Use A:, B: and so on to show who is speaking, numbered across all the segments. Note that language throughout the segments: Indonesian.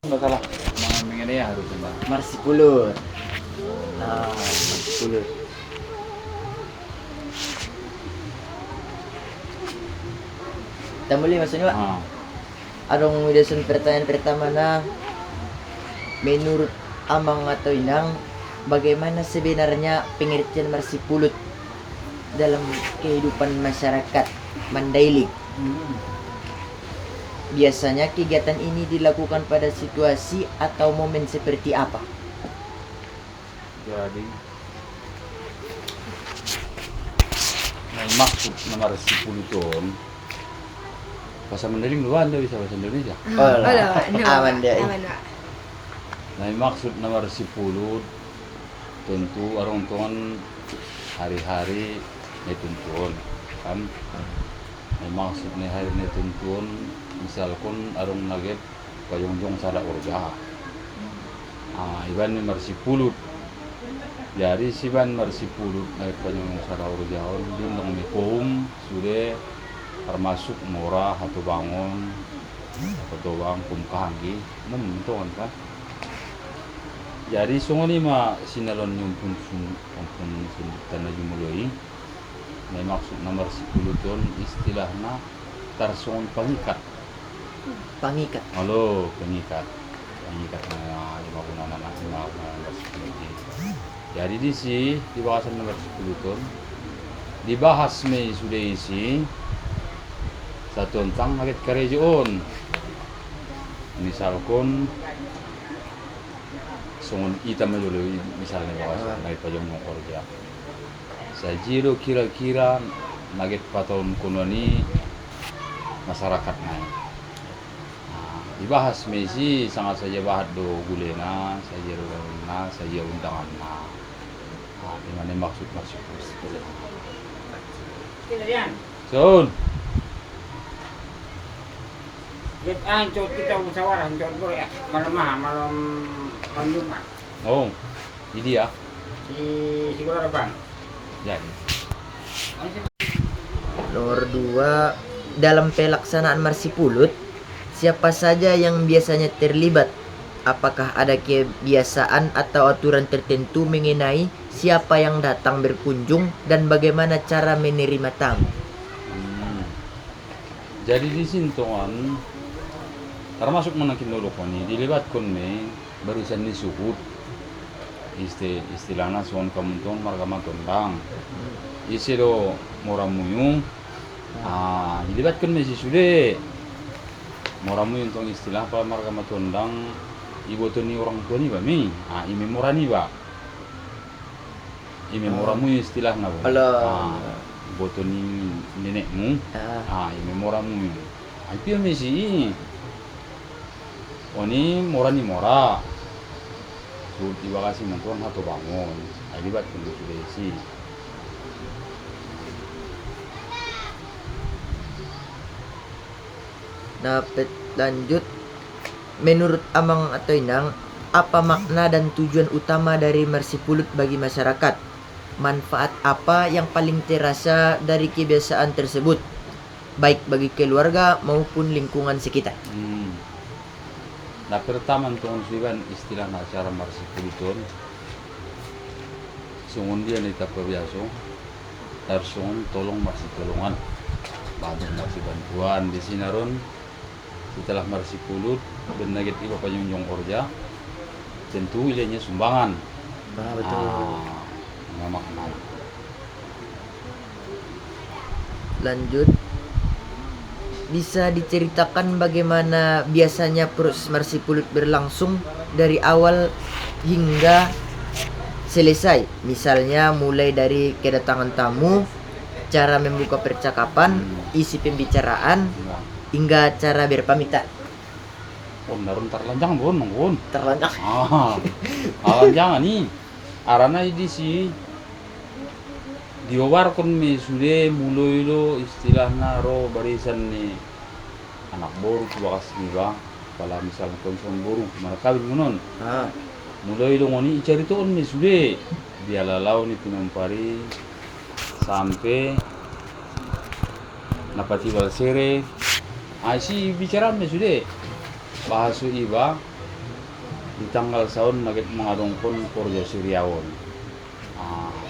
A: Nggak salah. Mengenai ya harus coba.
B: Marsipulur. Nah, Marsipulur. Kita mulai maksudnya Pak. Adong widasan pertanyaan pertama na menurut Amang atau Inang, bagaimana sebenarnya pengertian Marsipulut dalam kehidupan masyarakat Mandailing? Biasanya kegiatan ini dilakukan pada situasi atau momen seperti apa?
A: Jadi maksud nomor 10 ton bahasa Mandarin luar anda bisa bahasa Indonesia.
B: Aman deh.
A: Nah maksud nomor 10 tentu orang tuan hari-hari dituntun kan. Nah maksudnya hari ini tuntun misalkan arung naget payung-jong sada urja. Iban nomor 10. Jadi si ban Marsipulut naik payung sada urja dia nang mikum sudah termasuk murah atau bangun atau bang kumkahanggi menentukan kan. Jadi sungai ni mah sinalon yung pun tanah jumuloi. May maksud nomor 10 ton istilahnya tarsungon pangikat.
B: Pangikat.
A: Halo pangikat. Pangikat na 50 na nomor 10. Jadi di si di bahasan nomor 10 ton dibahas may sudah isi satu tentang agak kerajaan. Misalkan sungun itam dulu misalnya bahasa naik pajang ng orja. Sa jiro kira-kira nagit patahun kuno ni masyarakat na. Dibahas mesi sangat saja bahas do gulena, saja na, saja undangan na. Di mana maksud Sun.
C: Ancot kita musyawarah, ancot bro ya, malam Jumat.
A: Oh, ini ya.
C: Di Sigura Bang.
A: Jadi.
B: Nomor 2, dalam pelaksanaan Marsipulut, siapa saja yang biasanya terlibat? Apakah ada kebiasaan atau aturan tertentu mengenai siapa yang datang berkunjung dan bagaimana cara menerima tamu?
A: Jadi di sini tuan, termasuk menakin dulu koni dilibatkan nih barusan disuhut istilahnya suan kamuntong marga matondang isi do moramuyung dilibatkan nih si sude moramuyung tong istilah apa marga matondang ibu tu ni orang tua ni ba mi ime morani ba ime moramuyung istilah na ba ibu tu ni nenekmu ime moramuyung itu mesi oni mora ni mora. Terima kasih mantuan atau bangun. Alibat kundu sudesi.
B: Dapat lanjut. Menurut Amang atau Inang, apa makna dan tujuan utama dari Marsipulut bagi masyarakat? Manfaat apa yang paling terasa dari kebiasaan tersebut, baik bagi keluarga maupun lingkungan sekitar?
A: Nah pertama tuan siban istilah acara Marsipulut sungun dia ni tapos biaso tarsungun tolong Marsipulungan baru Marsibantuan di sinaron setelah Marsipulut dan nagit iba pa yung orja tentu ilahnya sumbangan
B: Betul.
A: Makna.
B: Lanjut, bisa diceritakan bagaimana biasanya proses Marsipulut berlangsung dari awal hingga selesai? Misalnya mulai dari kedatangan tamu, cara membuka percakapan, isi pembicaraan, hingga cara berpamitan.
A: Naron terlanjang bon.
B: Terlanjang.
A: Lanjangan nih. Arana ini sih diwawarkan mi sudah mulai lo istilahnya ro barisan ni anak boru bakas ni ba pala misal konsum boru mana kawin ngonon mulai lo ngoni cari tuh mi sudah dia lalau ni pinampari sampai napati balsere si bicara mi sudah bahasu iba di tanggal saon nagit mangadongkon Korja Suryawan.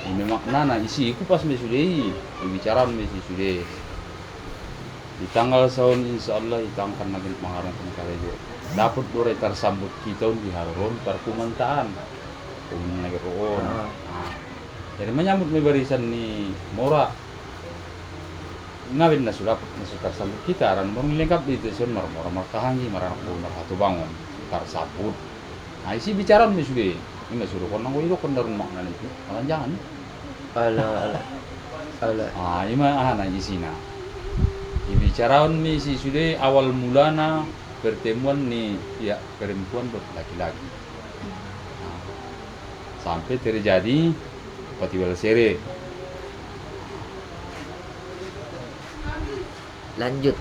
A: Ini maknana isi iku pas me sudah bicaraan me sudah. Di tanggal saon insyaallah itangkan nagit mangadongkon karejo. Dapat dore tersambut kita di haron perkumantaan. Kumun nagit roon. Jadi menyambut me barisan ni Mora. Ngawin na sudah tersambut kita aran lengkap di teson marah kahangi marah hatu bangun tersambut. Nah isi bicaraan me sudah. Ini suruh kon nang ilo kon darun makna itu. Jangan.
B: Ala.
A: Ini mah isina. Ibicaraon mi si sudah awal mulana pertemuan nih ya perempuan buat laki-laki. Sampai terjadi patiwal sere.
B: Lanjut.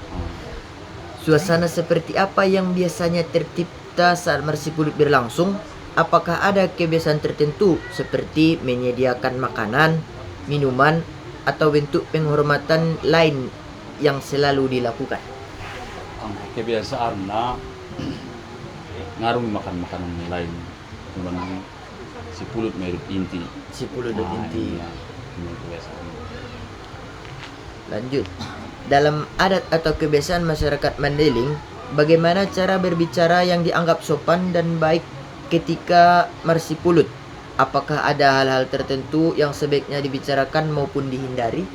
B: Suasana seperti apa yang biasanya tercipta saat Marsi Pulut berlangsung? Apakah ada kebiasaan tertentu seperti menyediakan makanan, minuman, atau bentuk penghormatan lain yang selalu dilakukan?
A: Kebiasaan na ngaruh makan makanan lain, cuman si pulut merut inti.
B: Si Pulut inti.
A: Ini kebiasaan.
B: Lanjut. Dalam adat atau kebiasaan masyarakat Mandailing, bagaimana cara berbicara yang dianggap sopan dan baik ketika Marsi Pulut? Apakah ada hal-hal tertentu yang sebaiknya dibicarakan maupun dihindari?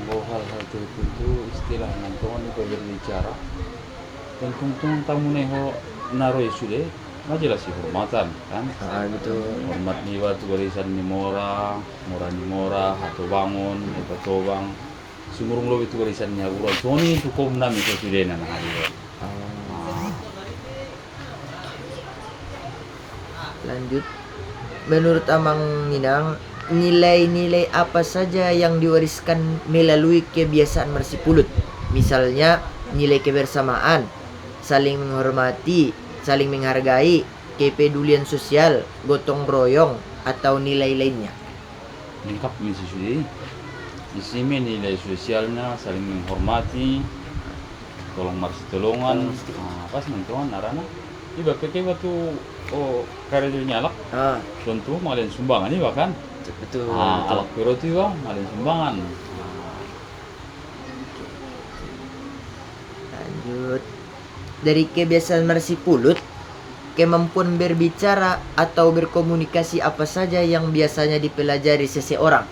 A: Hal-hal tertentu istilah nantongan itu berbicara. Tentu tamu neho naroy sudah, majelas sih hormatan kan?
B: Gitu.
A: Hormat ni waktu barisan ni mora ni mora, hatu bangun, hatu bang. Sumurung lo itu barisannya urang. Soni itu komnam itu sudah nana hari.
B: Lanjut. Menurut Amang Minang, nilai-nilai apa saja yang diwariskan melalui kebiasaan Marsi Pulut? Misalnya nilai kebersamaan, saling menghormati, saling menghargai, kepedulian sosial, gotong royong, atau nilai lainnya.
A: Lengkap misi sudah. Isi nilai sosialnya saling menghormati, tolong marsi tolongan, pas mentongan arana. Iba pakai batu karya nyalak. Contoh malian sumbangan ini bahkan.
B: Betul.
A: Alak piro tu bang, malian sumbangan.
B: Lanjut. Dari kebiasaan Marsi Pulut, kemampuan berbicara atau berkomunikasi apa saja yang biasanya dipelajari seseorang.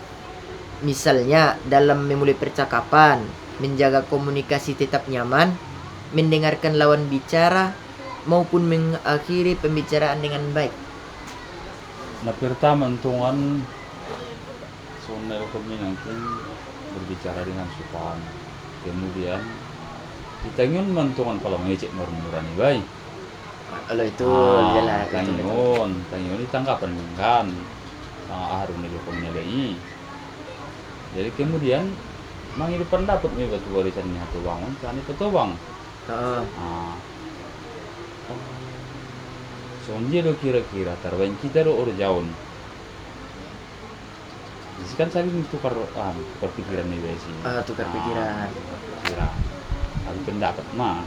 B: Misalnya dalam memulai percakapan, menjaga komunikasi tetap nyaman, mendengarkan lawan bicara, maupun mengakhiri pembicaraan dengan baik.
A: Nah pertama entongan sonel kami nanti berbicara dengan sopan. Kemudian kita ingin mentongan kalau ngecek murni baik.
B: Kalau itu jelas.
A: Tanyon ditanggapan kan sangat harus nego komunikasi. Jadi kemudian mengirim pendapat nih batu barisan ni hatu bangun kan itu tuh bang. Sonje lo kira-kira tarbain kita lo jauh. Jadi kan saling tukar pikiran nih guys.
B: Tukar pikiran.
A: Ada pendapat mah.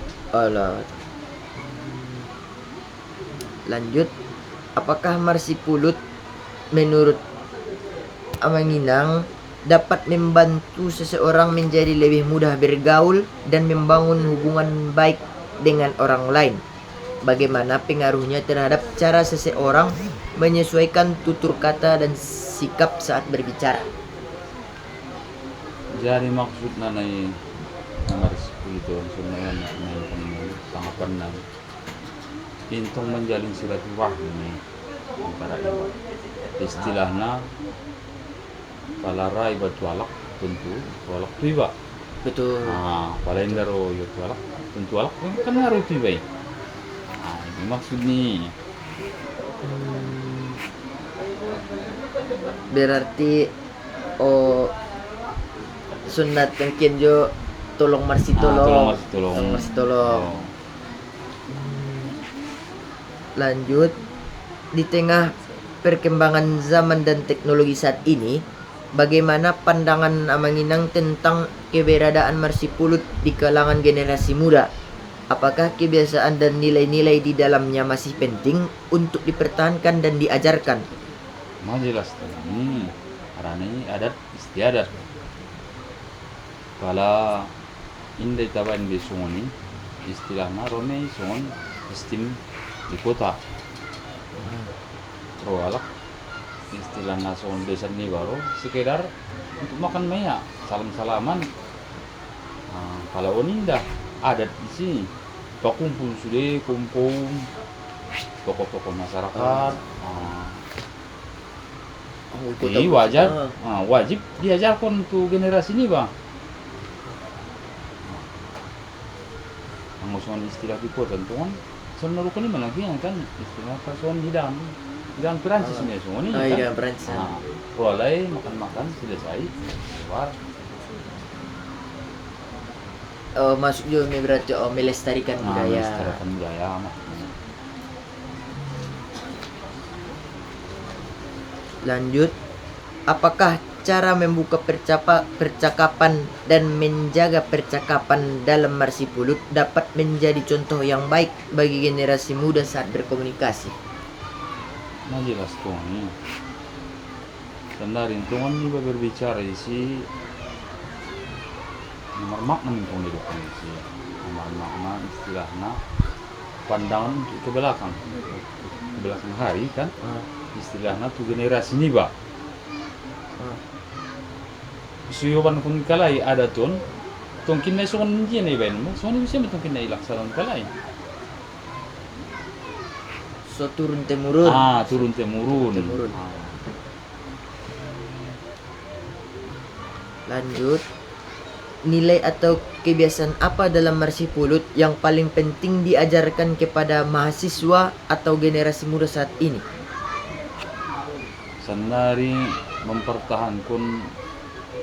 B: Lanjut. Apakah Marsi Pulut menurut Amanginang dapat membantu seseorang menjadi lebih mudah bergaul dan membangun hubungan baik dengan orang lain? Bagaimana pengaruhnya terhadap cara seseorang menyesuaikan tutur kata dan sikap saat berbicara?
A: Jadi maksud nanai nomor 10 itu sebenarnya tanggapan nan intong menjalin silaturahmi antara ibu. Istilahnya palarai batu alak tentu alak tiba.
B: Betul.
A: Palain daro yo alak tentu alak kan harus tiba. Ini maksudnya.
B: Berarti sunat yang kenjo tolong Marsi tolong. Marsi tolong. Lanjut. Di tengah perkembangan zaman dan teknologi saat ini, bagaimana pandangan Amanginang tentang keberadaan Marsi Pulut di kalangan generasi muda? Apakah kebiasaan dan nilai-nilai di dalamnya masih penting untuk dipertahankan dan diajarkan?
A: Mah jelas tuh. Karena ini adat istiadat. Kalau indai taban di sungoni, istilahnya rone sungon istim di kota. Roalak istilahnya sungon desa ini baru sekedar untuk makan maya, salam-salaman. Nah, kalau ini dah adat di sini, kumpul sudah kumpul tokoh-tokoh masyarakat. Jadi wajar, wajib diajarkan untuk generasi ini bang. Ngusungan istilah di kota tentuan, soalnya rukun ini mana kan istilah persoalan hidangan Perancis sebenarnya semua ini kan.
B: Iya, Perancis.
A: Rolai makan-makan selesai, keluar.
B: Masuk juga berarti melestarikan budaya.
A: Melestarikan budaya maksudnya.
B: Lanjut, apakah cara membuka percakapan dan menjaga percakapan dalam Marsipulut dapat menjadi contoh yang baik bagi generasi muda saat berkomunikasi?
A: Nah jelas tuh nih. Sebenarnya tuan juga berbicara isi nomor makna mungkin di depan isi nomor makna istilahnya pandangan ke belakang hari kan. Istilahnya tuh generasi ini pak. Suyuban kung kalay ada ton tungkin na suon diyan ay ben mo suon bisa tungkin na ilaksaran kalay.
B: So turun temurun.
A: Turun temurun.
B: Lanjut, nilai atau kebiasaan apa dalam Marsipulut yang paling penting diajarkan kepada mahasiswa atau generasi muda saat ini?
A: Sendiri mempertahankan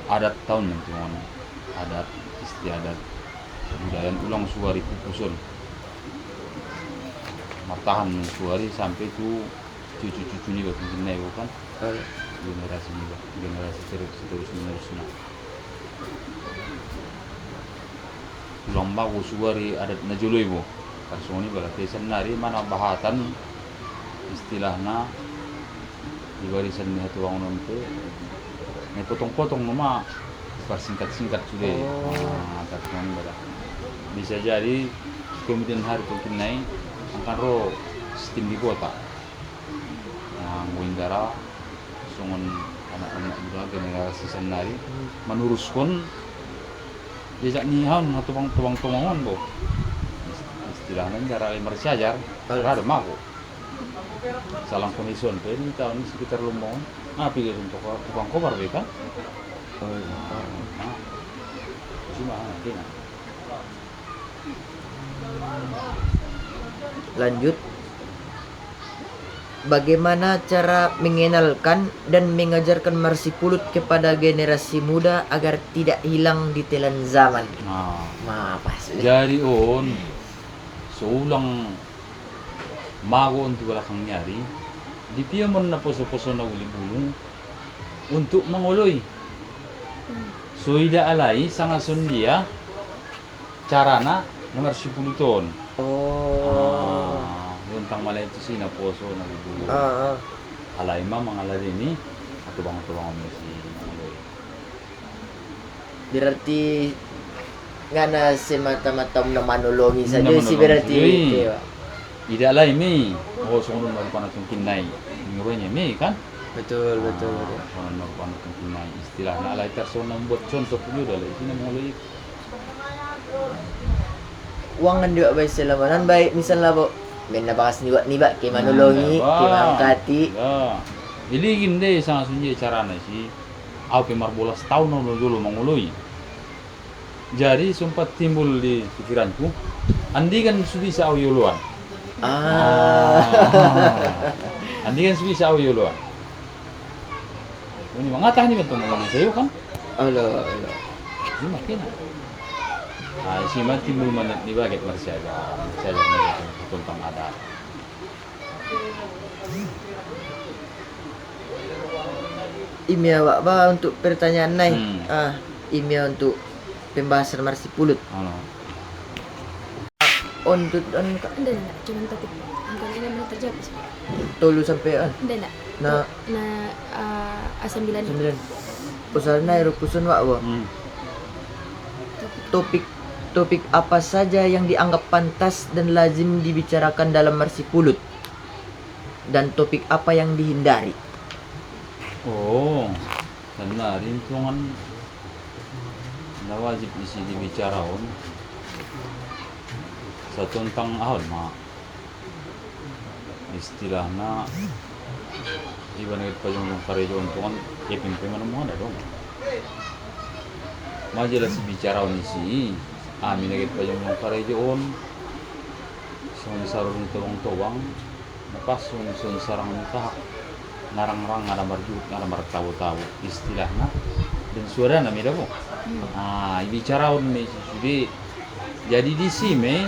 A: adat tahun yang cuman adat istiadat budaya ulang suari kupusun martahan suari sampai tu cucu-cucu ni mungkin naik bukan generasi ni generasi terus menerusnya ulang bagus suari adat najuluy bu kasoni berarti sendiri mana bahatan istilahnya di barisan ni hatuang nonto may potong-potong mama persingkat-singkat sudah. Tatman bala. Bisa jadi kemudian hari itu kinai angkan ro sistem di kota. Yang windara sungon anak-anak muda generasi sendiri menuruskan jejak nihan atau tubang-tubangan bo. Istilahnya cara mersajar ada mago. Salang kondison pe ini tahun sekitar Lumbung. Pikir untuk tukang kobar kan?
B: Lanjut, bagaimana cara mengenalkan dan mengajarkan Marsipulut kepada generasi muda agar tidak hilang di telan zaman?
A: Jadi seulang mago untuk belakang nyari di piamon na poso-poso na uli-bulong untuk menguloy. So ida alay sa ngason dia carana nomor 10 ton. Yung tang malay ito sina poso na uli-bulong. Alay mga ladini at tubang-tubang mo si menguloy.
B: Berarti ngana semata-mata na manulungi saja si berarti.
A: Ida alay mi. Sunod merupakan kinai. Nguranya mi kan?
B: Betul.
A: Sunod merupakan kinai. Istilahnya alay persona membuat contoh juga lah. Sini mulai.
B: Uangan juga baik selamanan baik misalnya po. Men nabakas niba kay manulungi, kay mangkati.
A: Iligin deh sang sunyi cara nasi. Aku marbolas tahun dulu mengului. Jadi sempat timbul di pikiranku. Andi kan sudah bisa awyuluan. Andi kan bisa awyuluan. Ini mengatakan ni betul ngomong saya kan?
B: Allah.
A: Ini makin. Si mati timbul manat ni baget marsiaga tentang adat.
B: Imia ba untuk pertanyaan nai. Imia untuk pembahasan Marsipulut. on
D: Enggak, cuma topik angkanya yang terjawab sih.
B: tolu sampai
D: Enggak.
B: na
D: A9
B: 9 usaha ero kusun wa wa. Topik apa saja yang dianggap pantas dan lazim dibicarakan dalam marsi pulut, dan topik apa yang dihindari.
A: Oh, karena rintungan na wajib isi dibicaraon sa tentang ahon ma istilahna iba nagit pa yung karejo untungan ipin pa man mo na dong majelas bicaraon isi amin nagit pa yung karejo on so sarong nitong towang napasong sun sarang nikah narang-rang ngaramar tawo-tawo istilahna dan suara na mira mo. Ibicaraon ni sudah jadi di sini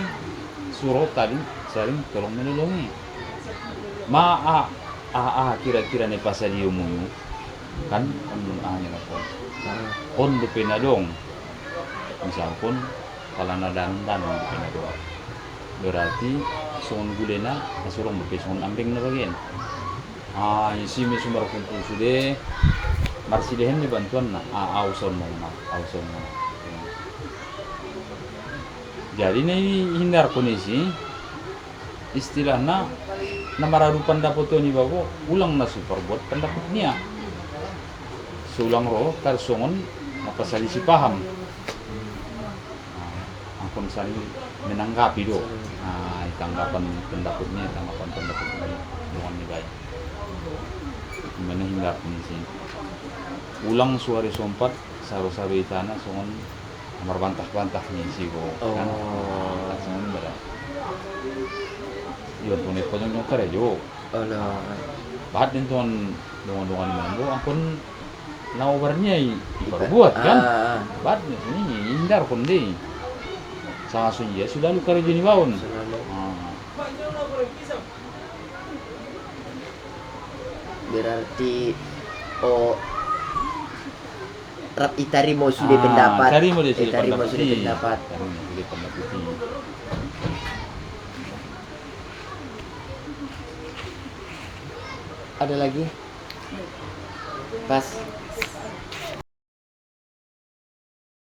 A: surot tadi saling tolong menolongi. Kira-kira nih pasal dia umum kan belum hanya lapor. On depena dong. Misal pun kalau nadan depena dong. Berarti songon gulena nasurong bepe songon ambing na bagian. Isi mi sumber kumpul sudah marsidehan ni bantuan na auson mo. Jadi ini hindar kondisi istilahnya na mararupan dapat ni bago ulang na super buat pendapat niya. Sulang ro karsongon napasalisi paham. Angkon sari menanggapi do. Tanggapan pendapatnya dengan ni baik. Gimana hingga kondisi ulang suara sompat saru-saru itana songon amar bantah-bantah nih sih kan songon berat iwan pun itu yang nyokar aja bahat din tuan dongan-dongan mambo akun nawabarnya berbuat kan bahat ini hindar pun deh sangat sunyi sudah lu karya jeni baun
B: berarti rap itarimo sudah pendapat.
A: Itarimo sudah
B: pendapat. Ada lagi? Pas.